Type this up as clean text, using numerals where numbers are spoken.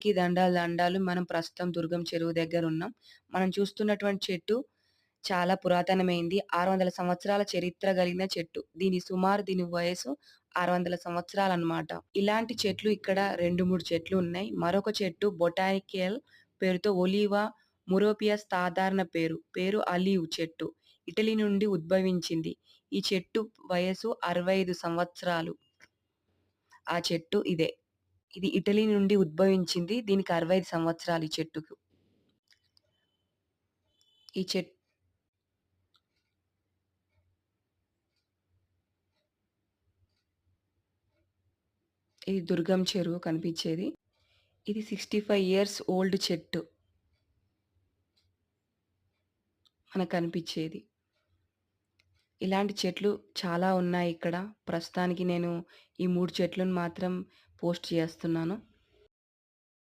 అందరికీ దండాలు దండాలు. మనం ప్రస్తుతం దుర్గం చెరువు దగ్గరున్నాం. మనం చూస్తున్నటువంటి చెట్టు చాలా పురాతనమైంది. 600 సంవత్సరాల చరిత్ర కలిగిన చెట్టు. దీని వయస్సు 600 సంవత్సరాలనమాట. ఇలాంటి చెట్లు ఇక్కడ 2, 3 చెట్లు ఉన్నాయి. మరొక చెట్టు బొటానికల్ పేరుతో ఒలీవా మురోపియస్ సాధారణ పేరు ఆలివ్ చెట్టు. ఇటలీ నుండి ఉద్భవించింది. ఈ చెట్టు వయస్సు 65 సంవత్సరాలు. ఆ చెట్టు ఇదే. ఇది ఇటలీ నుండి ఉద్భవించింది. దీనికి 65 సంవత్సరాలు ఈ చెట్టుకు. ఈ చెట్ ఇది దుర్గం చెరువు కనిపిచ్చేది. ఇది 65 ఇయర్స్ ఓల్డ్ చెట్టు మనకనిపిచ్చేది. ఇలాంటి చెట్లు చాలా ఉన్నాయిక్కడ. ప్రస్తుతానికి నేను ఈ 3 చెట్లను మాత్రం పోస్ట్ చేస్తున్నాను.